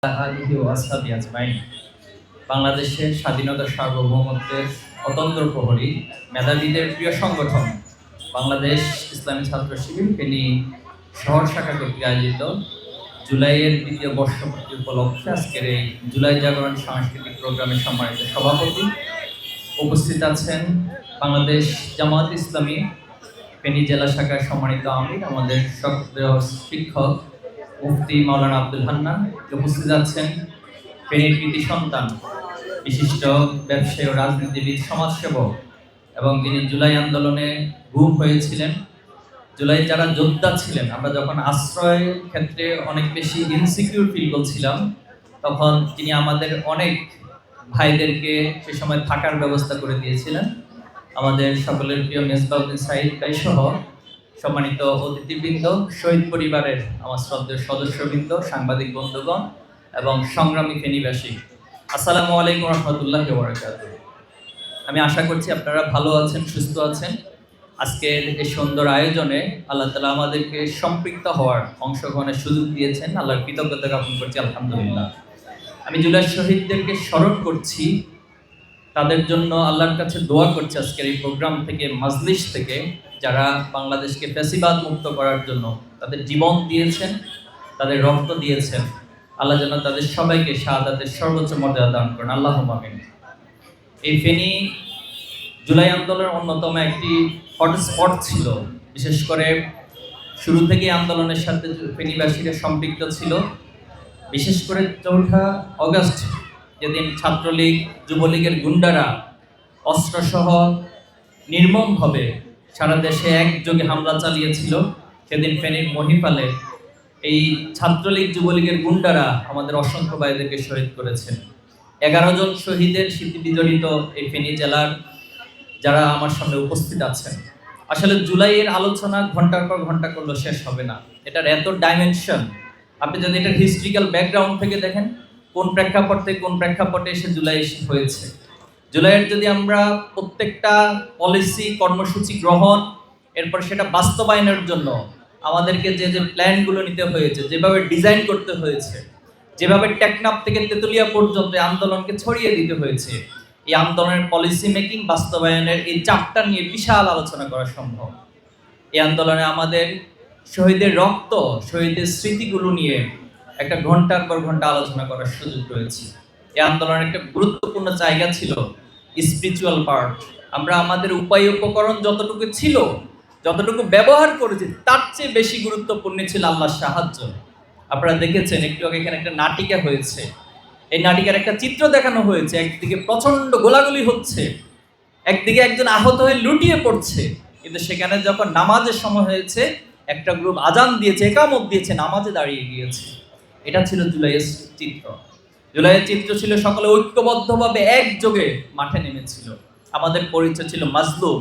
আলিহি ওয়া আসহাবিহি আজমাইন। বাংলাদেশের স্বাধীনতা সার্বভৌমত্বের অতন্দ্র প্রহরী মেধাবীদের প্রিয় সংগঠন বাংলাদেশ ইসলামী ছাত্র শিবির ফেনী শহর শাখা কর্তৃক আয়োজিত জুলাইয়ের দ্বিতীয় বর্ষপূর্তি উপলক্ষে আজকের এই জুলাই জাগরণ সাংস্কৃতিক প্রোগ্রামের সম্মানিত সভাপতি উপস্থিত আছেন বাংলাদেশ জামায়াত ইসলামী ফেনী জেলা শাখার সম্মানিত আমির, আমাদের সক্রিয় শিক্ষক মুফতি মাওলানা আব্দুল হান্নান। উপস্থিত আছেন ফেনীর কৃতি সন্তান বিশিষ্ট ব্যবসায়ী ও রাজনীতিবিদ, সমাজসেবক এবং তিনি জুলাই আন্দোলনে গুম হয়েছিলেন। জুলাই যারা যোদ্ধা ছিলেন, আমরা যখন আশ্রয়ের ক্ষেত্রে অনেক বেশি ইনসিকিউর ফিল করছিলাম, তখন তিনি আমাদের অনেক ভাইদেরকে সে সময় থাকার ব্যবস্থা করে দিয়েছিলেন। আমাদের সকলের প্রিয় মেজবাউদ্দিন সাঈদ ভাই সহ সম্মানিত অতিথিবৃন্দ, শহীদ পরিবারের আমার শ্রদ্ধেয় সদস্যবৃন্দ, সাংবাদিক বন্ধুগণ এবং সংগ্রামী ফেনীবাসী, আসসালামু আলাইকুম রহমতুল্লাহ বারাকাতুহু। আমি আশা করছি আপনারা ভালো আছেন, সুস্থ আছেন। আজকের এই সুন্দর আয়োজনে আল্লাহ তাআলা আমাদেরকে সম্পৃক্ত হওয়ার, অংশগ্রহণের সুযোগ দিয়েছেন। আল্লাহর কৃতজ্ঞতা জ্ঞাপন করছি, আলহামদুলিল্লাহ। আমি জুলাই শহীদদেরকে স্মরণ করছি, তাদের জন্য আল্লাহর কাছে দোয়া করছি আজকের এই প্রোগ্রাম থেকে, মাজলিস থেকে, যারা বাংলাদেশকে ফ্যাসিবাদ মুক্ত করার জন্য তাদের জীবন দিয়েছেন, তাদের রক্ত দিয়েছেন। আল্লাহ যেন তাদের সবাইকে শাহাদাতের সর্বোচ্চ মর্যাদা দান করেন, আল্লাহুম্মা আমিন। এই ফেনী জুলাই আন্দোলনের অন্যতম একটি হটস্পট ছিল। বিশেষ করে শুরু থেকে আন্দোলনের সাথে ফেনীবাসীরা সম্পৃক্ত ছিল। বিশেষ করে 4 অগস্ট যেদিন ছাত্রলীগ যুবলীগের গুন্ডারা অস্ত্রসহ নির্মমভাবে সারা দেশে একযোগে হামলা চালিয়েছিল, সেদিন ফেনীর মহিপালে এই ছাত্রলীগ যুবলীগের গুন্ডারা আমাদের অসংখ্য ভাইদেরকে শহীদ করেছেন। 11 জন শহীদের স্মৃতি বিজড়িত এই ফেনী জেলার যারা আমার সামনে উপস্থিত আছেন, আসলে জুলাইয়ের আলোচনা ঘন্টার পর ঘন্টা করলেও শেষ হবে না। এটার এত ডাইমেনশন, আপনি যদি এটার হিস্ট্রিক্যাল ব্যাকগ্রাউন্ড থেকে দেখেন, কোন প্রেক্ষাপট থেকে কোন প্রেক্ষাপটে এসে জুলাই হয়েছে, জুলাইয়ের যদি আমরা প্রত্যেকটা পলিসি কর্মসূচি গ্রহণ, এরপর সেটা বাস্তবায়নের জন্য আমাদেরকে যে যে প্ল্যানগুলো নিতে হয়েছে, যেভাবে ডিজাইন করতে হয়েছে, যেভাবে টেকনাফ থেকে তেতুলিয়া পর্যন্ত আন্দোলনকে ছড়িয়ে দিতে হয়েছে, এই আন্দোলনের পলিসি মেকিং, বাস্তবায়নের এই চাপটা নিয়ে বিশাল আলোচনা করা সম্ভব। এই আন্দোলনে আমাদের শহীদের রক্ত, শহীদের স্মৃতিগুলো নিয়ে একটা ঘন্টার পর ঘন্টা আলোচনা করার সুযোগ রয়েছে। এই আন্দোলনের একটা গুরুত্বপূর্ণ জায়গা ছিল স্পিরিচুয়াল পার্ট। আমরা আমাদের উপায় উপকরণ যতটুকু ছিল, যতটুকু ব্যবহার করেছি, তার চেয়ে বেশি গুরুত্বপূর্ণ ছিল আল্লাহর সাহায্য। আপনারা দেখেছেন একটু আগে এখানে একটা নাটিকা হয়েছে, এই নাটিকার একটা চিত্র দেখানো হয়েছে। একদিকে প্রচন্ড গোলাগুলি হচ্ছে, একদিকে একজন আহত হয়ে লুটিয়ে পড়ছে, কিন্তু সেখানে যখন নামাজের সময় হয়েছে, একটা গ্রুপ আজান দিয়েছে, একামত দিয়েছে, নামাজে দাঁড়িয়ে গিয়েছে। এটা ছিল জুলাইয়ের চিত্র। জুলাইয়ের চিত্র ছিল সকলে ঐক্যবদ্ধভাবে একযোগে মাঠে নেমেছিল। আমাদের পরিচয় ছিল মাজলুম।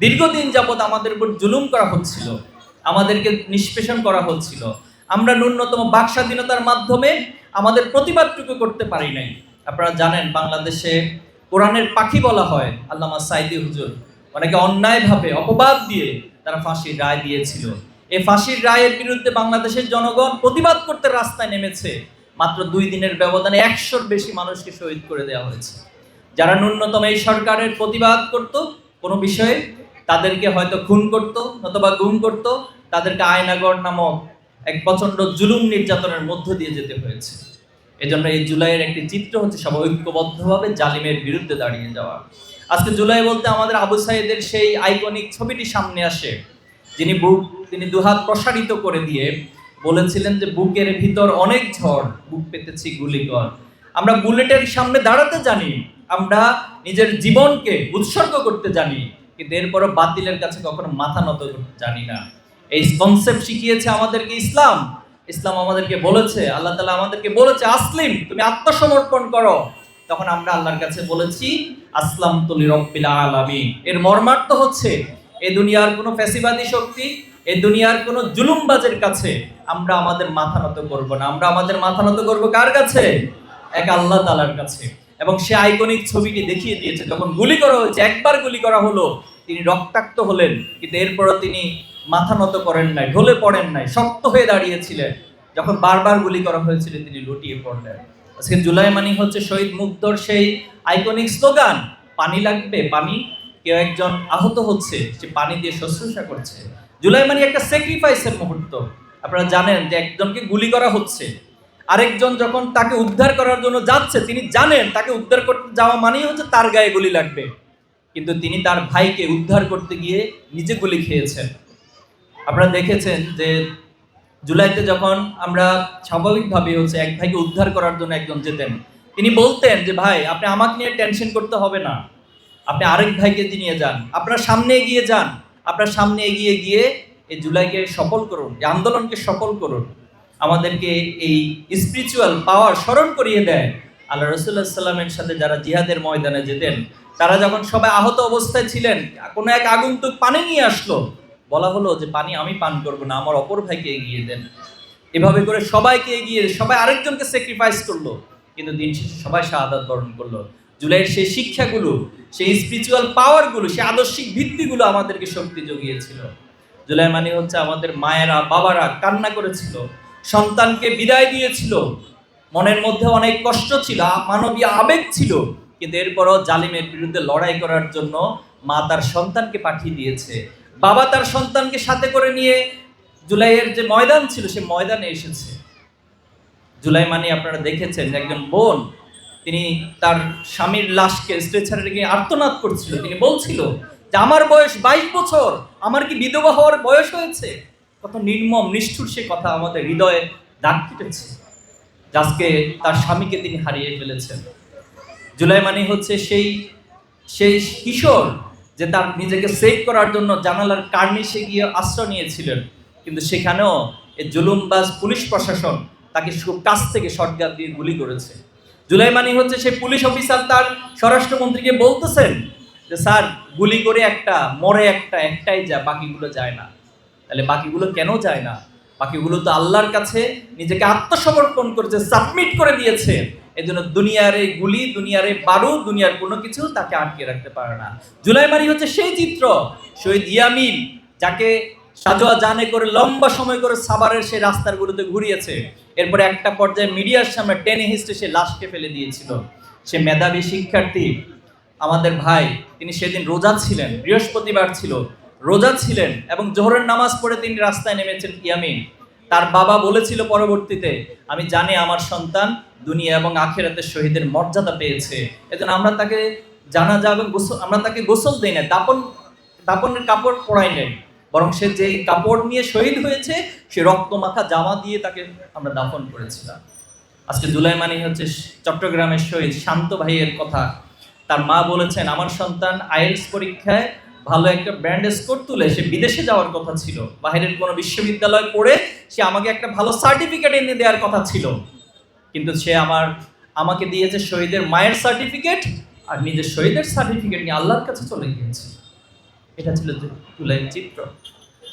দীর্ঘদিন যাবৎ আমাদের উপর জুলুম করা হচ্ছিল, আমাদেরকে নিষ্পেষণ করা হচ্ছিল। আমরা ন্যূনতম বাক স্বাধীনতার মাধ্যমে আমাদের প্রতিবাদটুকু করতে পারি নাই। আপনারা জানেন বাংলাদেশে কোরআনের পাখি বলা হয় আল্লামা সাইদি হুজুর, অনেকে অন্যায়ভাবে অপবাদ দিয়ে তারা ফাঁসির রায় দিয়েছিল। এই ফাঁসির রায়ের বিরুদ্ধে বাংলাদেশের জনগণ প্রতিবাদ করতে রাস্তায় নেমেছে। মাত্র 2 দিনের ব্যবধানে 100-র বেশি মানুষকে শহীদ করে দেওয়া হয়েছে। যারা ন্যূনতম এই সরকারের প্রতিবাদ করত কোনো বিষয়ে, তাদেরকে হয়তো খুন করত অথবা গুম করত, তাদেরকে আয়নাগর নামক এক প্রচন্ড জুলুম নির্যাতনের মধ্য দিয়ে যেতে হয়েছে। এজন্য এই জুলাইয়ের একটি চিত্র হচ্ছে সব ঐক্যবদ্ধভাবে জালিমের বিরুদ্ধে দাঁড়িয়ে যাওয়া। আজকে জুলাই বলতে আমাদের আবু সাইদের সেই আইকনিক ছবিটি সামনে আসে, তিনি দুহাত প্রসারিত করে দিয়ে বলেছিলেন যে বুকের ভিতর অনেক ঝড়, বুক পেতেছি গুলিকর। আমরা বুলেটের সামনে দাঁড়াতে জানি, আমরা নিজের জীবনকে উৎসর্গ করতে জানি, কিন্তু এরপরও বাতিলের কাছে কখনো মাথা নত করতে জানি না। এই কনসেপ্ট শিখিয়েছে আমাদেরকে ইসলাম। ইসলাম আমাদেরকে বলেছে, আল্লাহ তাআলা আমাদেরকে বলেছে, আসলিম, তুমি আত্মসমর্পণ করো। তখন আমরা আল্লাহর কাছে বলেছি, আসলামতু লিরাব্বিল আলামিন। এর মর্মার্থ হচ্ছে এই দুনিয়ার কোনো ফ্যাসিবাদী শক্তি, এই দুনিয়ার কোনো জুলুমবাজের কাছে আমরা আমাদের মাথা নত করব না। আমরা আমাদের মাথা নত করব কার কাছে? এক আল্লাহ তাআলার কাছে। এবং সে আইকনিক ছবিটি দেখিয়ে দিয়েছে, যখন গুলি করা হয়েছে, একবার গুলি করা হলো, তিনি রক্তাক্ত হলেন, কিন্তু এরপরও তিনি মাথা নত করেন নাই, ঢলে পড়েন নাই, শক্ত হয়ে দাঁড়িয়েছিলেন। যখন বারবার গুলি করা হয়েছিল তিনি লুটিয়ে পড়লেন। আজকে জুলাই মানে হচ্ছে শহীদ মুগ্ধর সেই আইকনিক স্লোগান, পানি লাগবে পানি। কেউ একজন আহত হচ্ছে, সে পানি দিয়ে শুশ্রূষা করছে। জুলাই মানে একটা স্যাক্রিফাইসের মুহূর্ত। আপনারা জানেন যে একজনকে গুলি করা হচ্ছে, আরেকজন যখন তাকে উদ্ধার করার জন্য যাচ্ছে, তিনি জানেন তাকে উদ্ধার করতে যাওয়া মানেই হচ্ছে তার গায়ে গুলি লাগবে, কিন্তু তিনি তার ভাইকে উদ্ধার করতে গিয়ে নিজে গুলি খেয়েছেন। আপনারা দেখেছেন যে জুলাইতে যখন আমরা স্বাভাবিকভাবে হচ্ছে এক ভাইকে উদ্ধার করার জন্য একজন যেতেন, তিনি বলতেন যে ভাই আপনি আমাকে নিয়ে টেনশন করতে হবে না, আপনি আরেক ভাইকে নিয়ে যান, আপনার সামনে এগিয়ে যান, আপনার সামনে এগিয়ে গিয়ে এই জুলাইকে সফল করুন, এই আন্দোলনকে সফল করুন। আমাদেরকে এই স্পিরিচুয়াল পাওয়ার স্মরণ করিয়ে দেয় আল্লাহ রাসূলুল্লাহ সাল্লাল্লাহু আলাইহি ওয়াসাল্লামের সাথে যারা জিহাদের ময়দানে যেতেন, তারা যখন সবাই আহত অবস্থায় ছিলেন, কোনো এক আগন্তুক পানি নিয়ে আসলো, বলা হলো যে পানি আমি পান করবো না, আমার অপর ভাইকে এগিয়ে দেন। এভাবে করে সবাইকে এগিয়ে, সবাই আরেকজনকে স্যাক্রিফাইস করলো, কিন্তু দিন শেষে সবাই শাহাদাত বরণ করলো। জুলাইয়ের সেই শিক্ষাগুলো, সেই স্পিরিচুয়াল পাওয়ারগুলো, সেই আদর্শিক ভিত্তিগুলো আমাদেরকে শক্তি জুগিয়েছিল। জুলাই মানে হচ্ছে আমাদের মায়েরা বাবারা কান্না করেছিল, সন্তানকে বিদায় দিয়েছিল, মনের মধ্যে অনেক কষ্ট ছিল, মানবীয় আবেগ ছিল, কিন্তু এরপরও জালিমের বিরুদ্ধে লড়াই করার জন্য মা তার সন্তানকে পাঠিয়ে দিয়েছে, বাবা তার সন্তানকে সাথে করে নিয়ে জুলাইয়ের যে ময়দান ছিল সে ময়দানে এসেছে। জুলাই মানে আপনারা দেখেছেন একজন বোন, তিনি তার স্বামীর লাশকে স্ট্রেচারে রেখে আর্তনাদ করছিল, তিনি বলছিল যে আমার বয়স 22 বছর, আমার কি বিধবা হওয়ার বয়স হয়েছে? কত নির্মম নিষ্ঠুর সে কথা আমাদের হৃদয়ে দাগ কেটেছে। আজকে তার স্বামীকে তিনি হারিয়ে ফেলেছেন। জুলাই মানে হচ্ছে সেই সেই কিশোর যে তার নিজেকে সেভ করার জন্য জানালার কার্নিশে গিয়ে আশ্রয় নিয়েছিলেন, কিন্তু সেখানেও এই জুলুমবাজ পুলিশ প্রশাসন তাকে কাছ থেকে শটগান দিয়ে গুলি করেছে। জুলাই মানে হচ্ছে সেই পুলিশ অফিসার তার স্বরাষ্ট্রমন্ত্রীকে বলতেছেন যে স্যার গুলি করে একটা মরে একটাই যায়, বাকিগুলো যায় না। তাহলে বাকিগুলো কেন যায় না? বাকিগুলো তো আল্লাহর কাছে নিজেকে আত্মসমর্পণ করেছে, সাবমিট করে দিয়েছে। এই জন্য দুনিয়ার এই গুলি, দুনিয়ার এই বারুদ, দুনিয়ার কোনো কিছু তাকে আটকে রাখতে পারে না। জুলাই মারি হচ্ছে সেই চিত্র, শহীদ ইয়ামিন যাকে সাজোয়া জানে করে লম্বা সময় করে সাভারের সেই রাস্তাগুলোতে ঘুরিয়েছে, এরপরে একটা পর্যায়ে মিডিয়ার সামনে টেনে হিস্ট্রে সে লাশকে ফেলে দিয়েছিল। সে মেধাবী শিক্ষার্থী আমাদের ভাই, তিনি সেদিন রোজা ছিলেন, বৃহস্পতিবার ছিল, রোজা ছিলেন এবং জোহরের নামাজ পড়ে তিনি রাস্তায় নেমেছেন ইয়ামিন। তার বাবা বলেছিল পরবর্তীতে, আমি জানি আমার সন্তান দুনিয়া এবং আখিরাতের শহীদের মর্যাদা পেয়েছে, এজন্য আমরা তাকে জানাজা এবং আমরা তাকে গোসল দেই না, দাপনের কাপড় পরাই নেই, বরং সে যে কাপড় নিয়ে শহীদ হয়েছে সে রক্ত মাখা জামা দিয়ে তাকে আমরা দাফন করেছিলাম। আজকে জুলাই মানে হচ্ছে চট্টগ্রামের শহীদ শান্ত ভাইয়ের কথা। তার মা বলেছেন আমার সন্তান আইএলটিএস পরীক্ষায় ভালো একটা ব্র্যান্ড স্কোর তুলে সে বিদেশে যাওয়ার কথা ছিল, বাইরের কোনো বিশ্ববিদ্যালয় পড়ে সে আমাকে একটা ভালো সার্টিফিকেট এনে দেওয়ার কথা ছিল, কিন্তু সে আমাকে দিয়েছে শহীদের মায়ের সার্টিফিকেট আর নিজের শহীদের সার্টিফিকেট নিয়ে আল্লাহর কাছে চলে গিয়েছে। এটা ছিল জুলাইয়ের চিত্র।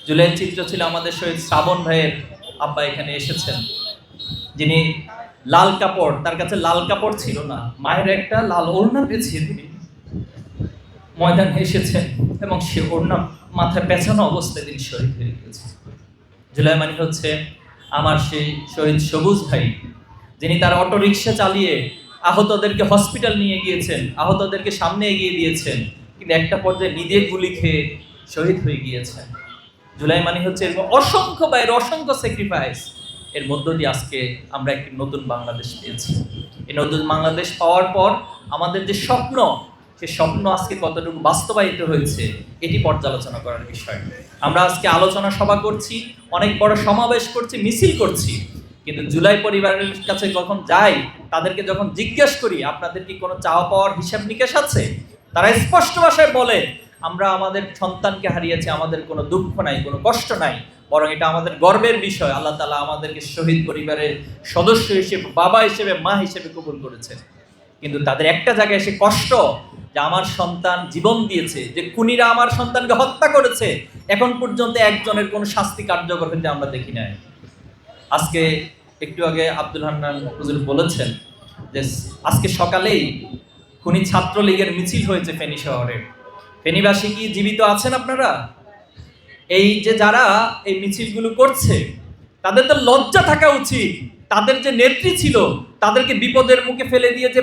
জুলাইয়ের চিত্র ছিল আমাদের শহীদ শ্রাবণ ভাইয়ের আব্বা এখানে এসেছেন, যিনি লাল কাপড়, তার কাছে লাল কাপড় ছিল না, মায়ের একটা লাল ওড়না পেয়েছিয়ে তিনি ময়দানে এসেছেন এবং সে ওড়না মাথায় পেছানো অবস্থায় তিনি শহীদ হয়ে গিয়েছেন। জুলাই মানে হচ্ছে আমার সেই শহীদ সবুজ ভাই, যিনি তার অটো রিক্সা চালিয়ে আহতদেরকে হসপিটাল নিয়ে গিয়েছেন, আহতদেরকে সামনে এগিয়ে দিয়েছেন, কিন্তু একটা পর্যায়ে নিজে গুলি খেয়ে শহীদ হয়ে গিয়েছেন। জুলাই মানে হচ্ছে এরকম অসংখ্য ভাইয়ের অসংখ্য স্যাক্রিফাইস, এর মধ্য দিয়ে আজকে আমরা একটি নতুন বাংলাদেশ পেয়েছি। এই নতুন বাংলাদেশ পাওয়ার পর আমাদের যে স্বপ্ন, সে স্বপ্ন আজকে কতটুকু বাস্তবায়িত হয়েছে এটি পর্যালোচনা করার বিষয়। আমরা আজকে আলোচনা সভা করছি, অনেক বড় সমাবেশ করছি, মিছিল করছি, কিন্তু জুলাই পরিবারের কাছে যখন যাই, তাদেরকে যখন জিজ্ঞেস করি আপনাদের কি কোনো চাওয়া পাওয়ার হিসাব নিকেশ আছে, তারা স্পষ্ট ভাষায় বলে আমরা আমাদের সন্তানকে হারিয়েছি, আমাদের কোনো দুঃখ নাই, কোনো কষ্ট নাই, বরং এটা আমাদের গর্বের বিষয়। আল্লাহ তাআলা আমাদেরকে শহীদ পরিবারের সদস্য হিসেবে, বাবা হিসেবে, মা হিসেবে কবুল করেছেন। কিন্তু তাদের একটা জায়গায় এসে কষ্ট যে আমার সন্তান জীবন দিয়েছে, যে খুনিরা আমার সন্তানকে হত্যা করেছে, এখন পর্যন্ত একজনের কোনো শাস্তি কার্যকর হতে আমরা দেখি নাই। আজকে একটু আগে আব্দুল হান্নান হুজুর বলেছেন যে আজকে সকালেই খুনি ছাত্রলীগের মিছিল হয়েছে ফেনী শহরে। ফেনীবাসী কি জীবিত আছেন আপনারা? এই যে যারা এই মিছিলগুলো করছে, তাদের তো লজ্জা থাকা উচিত। তাদের যে নেত্রী ছিল তাদেরকে বিপদের মুখে ফেলে দিয়ে যে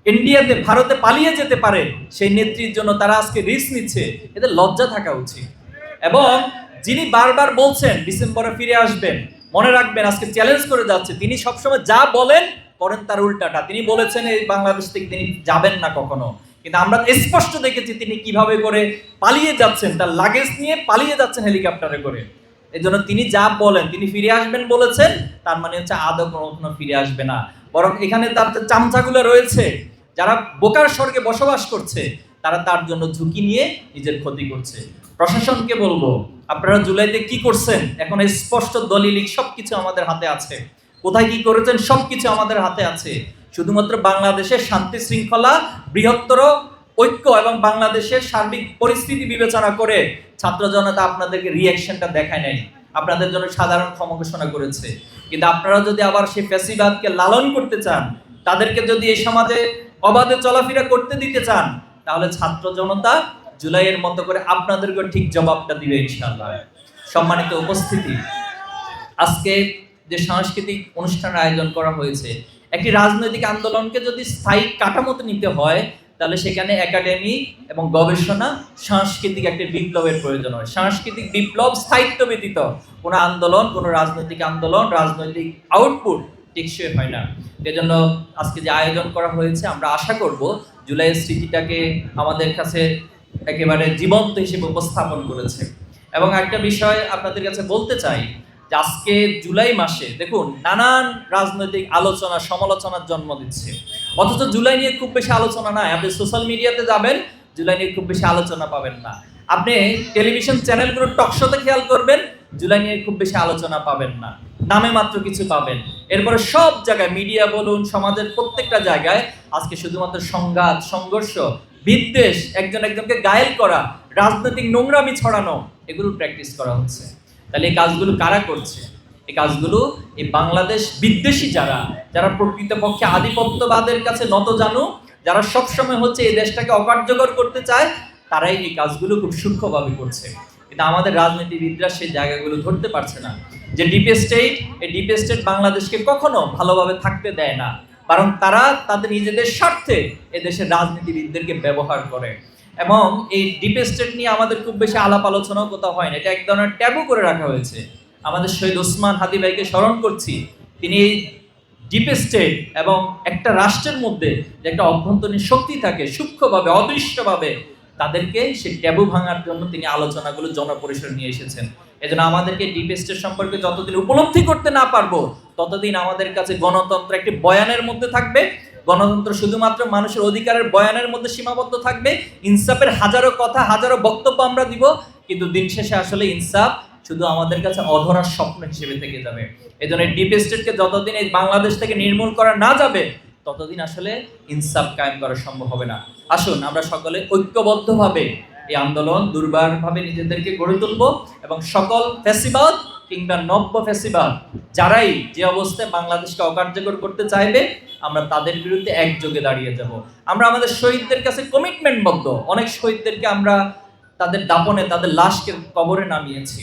ইন্ডিয়াতে ভারতে পালিয়ে যেতে পারে সেই নেত্রীর জন্য তারা আজকে রিস্ক নিচ্ছে, এদের লজ্জা থাকা উচিত। এবং যিনি বারবার বলছেন ডিসেম্বরে ফিরে আসবেন, মনে রাখবেন আজকে চ্যালেঞ্জ করে যাচ্ছে, তিনি সবসময় যা বলেন করেন তার উল্টাটা। তিনি বলেছেন এই বাংলাদেশ থেকে তিনি যাবেন না কখনো, কিন্তু আমরা স্পষ্ট দেখেছি তিনি কিভাবে করে পালিয়ে যাচ্ছেন, তার লাগেজ নিয়ে পালিয়ে যাচ্ছেন হেলিকপ্টারে করে। এই জন্য তিনি যা বলেন, তিনি ফিরে আসবেন বলেছেন, তার মানে হচ্ছে আদৌ কখনো ফিরে আসবে না। বরং এখানে তার চামচাগুলো রয়েছে যারা বোকার স্বর্গে বসবাস করছে, তারা তার জন্য ঝুঁকি নিয়ে নিজের ক্ষতি করছে। প্রশাসনকে বলবো, আপনারা জুলাইতে কি করছেন এখন স্পষ্ট দলিল সবকিছু আমাদের হাতে আছে। কোথায় কি করেছেন সবকিছু আমাদের হাতে আছে। শুধুমাত্র বাংলাদেশের শান্তি শৃঙ্খলা, বৃহত্তর ঐক্য এবং বাংলাদেশের সার্বিক পরিস্থিতি বিবেচনা করে ছাত্র জনতা আপনাদেরকে রিঅ্যাকশনটা দেখায় নাই, আপনাদের জন্য সাধারণ ক্ষমা ঘোষণা করেছে। কিন্তু আপনারা যদি আবার সেই ফ্যাসিবাদকে লালন করতে চান, তাদেরকে যদি এই সমাজে অবাধে চলাফেরা করতে দিতে চান, তাহলে ছাত্র জনতা জুলাইয়ের মতো করে আপনাদেরকে ঠিক জবাবটা দিবে ইনশাআল্লাহ। সম্মানিত উপস্থিতি, আজকে যে সাংস্কৃতিক অনুষ্ঠানের আয়োজন করা হয়েছে, একটি রাজনৈতিক আন্দোলনকে যদি স্থায়ী কাঠামোতে নিতে হয়, তাহলে সেখানে একাডেমি এবং গবেষণা, সাংস্কৃতিক একটি বিপ্লবের প্রয়োজন হয়। সাংস্কৃতিক বিপ্লব স্থায়িত্ব ব্যতীত কোনো আন্দোলন, কোনো রাজনৈতিক আন্দোলন, রাজনৈতিক আউটপুট টেকসই হয় না। এজন্য আজকে যে আয়োজন করা হয়েছে, আমরা আশা করব জুলাইয়ের স্মৃতিটাকে আমাদের কাছে একেবারে জীবন্ত হিসেবে উপস্থাপন করেছে। এবং একটা বিষয় আপনাদের কাছে বলতে চাই যে আজকে জুলাই মাসে দেখুন নানান রাজনৈতিক আলোচনা সমালোচনার জন্ম দিচ্ছে, অথচ জুলাই নিয়ে খুব বেশি আলোচনা নাই। আপনি সোশ্যাল মিডিয়াতে যাবেন, জুলাই নিয়ে খুব বেশি আলোচনা পাবেন না। আপনি টেলিভিশন চ্যানেলগুলোর টকশোতে খেয়াল করবেন, জুলাই নিয়ে খুব বেশি আলোচনা পাবেন না, নামে মাত্র কিছু পাবেন। এরপরে সব জায়গায় মিডিয়া বলুন, সমাজের প্রত্যেকটা জায়গায় আজকে শুধুমাত্র সংঘাত, সংঘর্ষ, বিদ্বেষ, একজন একজনকে ঘায়েল করা, রাজনৈতিক নোংরামি ছড়ানো, এগুলো প্র্যাকটিস করা হচ্ছে। তাহলে এই কাজগুলো কারা করছে? এই কাজগুলো এই বাংলাদেশ বিদ্বেষী যারা, যারা প্রকৃতপক্ষে আধিপত্যবাদের কাছে নত জানু, যারা সবসময় হচ্ছে এই দেশটাকে অকার্যকর করতে চায়, তারাই এই কাজগুলো খুব সূক্ষ্মভাবে করছে। কিন্তু আমাদের রাজনীতিবিদরা সেই জায়গাগুলো ধরতে পারছে না যে ডিপ স্টেট, এই ডিপ স্টেট বাংলাদেশকে কখনো ভালোভাবে থাকতে দেয় না, বরং তারা তাদের নিজেদের স্বার্থে এদেশের রাজনীতিবিদদেরকে ব্যবহার করে। এবং এই ডিপ স্টেট নিয়ে আমাদের খুব বেশি আলাপ আলোচনাও কোথাও হয় না, এটা এক ধরনের ট্যাবু করে রাখা হয়েছে। আমাদের শহীদ ওসমান হাদি ভাইকে স্মরণ করছি, তিনি এই ডিপ স্টেট এবং একটা রাষ্ট্রের মধ্যে যে একটা অভ্যন্তরীণ শক্তি থাকে, সূক্ষ্মভাবে অদৃশ্যভাবে তাদেরকে সেই ট্যাবু ভাঙার জন্য তিনি আলোচনাগুলো জনপরিসরে নিয়ে এসেছেন। এজন্য আমাদেরকে ডিপ স্টেট সম্পর্কে যতদিন উপলব্ধি করতে না পারবো, ততদিন আমাদের কাছে গণতন্ত্র একটি বয়ানের মধ্যে থাকবে। গণতন্ত্র শুধুমাত্র মানুষের অধিকারের বয়ানের মধ্যে সীমাবদ্ধ থাকবে। ইনসাফের হাজারো কথা, হাজারো বক্তব্য আমরা দিব, কিন্তু দিন শেষে আসলে ইনসাফ শুধু আমাদের কাছে অধরা স্বপ্ন হিসেবে থেকে যাবে। এজন্য ডিপ স্টেটকে যতদিন এই বাংলাদেশ থেকে নির্মূল করা না যাবে, ততদিন আসলে ইনসাফ কায়েম করা সম্ভব হবে না। আসুন আমরা সকলে ঐক্যবদ্ধভাবে এই আন্দোলন দুর্বারভাবে নিজেদেরকে গড়ে তুলব এবং সকল ফ্যাসিবাদ কিংবা নব্য ফ্যাসিবাদ যারাই যে অবস্থায় বাংলাদেশকে অকার্যকর করতে চাইবে, আমরা তাদের বিরুদ্ধে একযোগে দাঁড়িয়ে যাব। আমরা আমাদের শহীদদের কাছে কমিটমেন্টবদ্ধ। অনেক শহীদদেরকে আমরা তাদের দাপনে, তাদের লাশকে কবরে নামিয়েছি,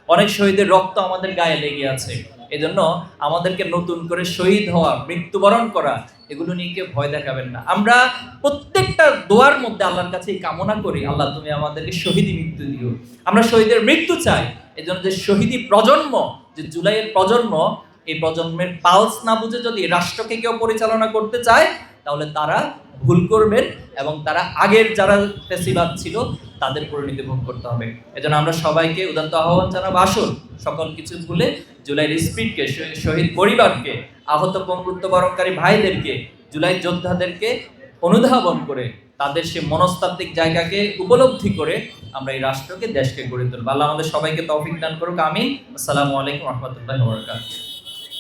অনেক শহীদের রক্ত আমাদের গায়ে লেগে আছে। এজন্য আমাদেরকে নতুন করে শহীদ হওয়া, মৃত্যুবরণ করা, এগুলো নিয়ে কেউ ভয় দেখাবেন না। আমরা প্রত্যেকটা দোয়ার মধ্যে আল্লাহর কাছে কামনা করি, আল্লাহ তুমি আমাদেরকে শহীদি মৃত্যু দিও। আমরা শহীদের মৃত্যু চাই। এজন্য যে শহীদি প্রজন্ম, যে জুলাইয়ের প্রজন্ম, এই প্রজন্মের পালস না বুঝে যদি রাষ্ট্রকে কেউ পরিচালনা করতে চায়, তাহলে তারা ভুল করবেন এবং তারা আগের যারা ফ্যাসিবাদ ছিল তাদের পরিণতি ভোগ করতে হবে। এজন্য আমরা সবাইকে উদাত্ত আহ্বান জানাবো, আসুন সকল কিছু ভুলে জুলাইয়ের স্পিরিটকে, শহীদ পরিবারকে, আহত পঙ্গুত্ব বরণকারী ভাইদেরকে, জুলাই যোদ্ধাদেরকে অনুধাবন করে তাদের সে মনস্তাত্ত্বিক জায়গাকে উপলব্ধি করে আমরা এই রাষ্ট্রকে, দেশকে গড়ে তুলব। আল্লাহ আমাদের সবাইকে তৌফিক দান করুক, আমিন। আসসালামু আলাইকুম ওয়া রাহমাতুল্লাহি ওয়া বারাকাতুহু।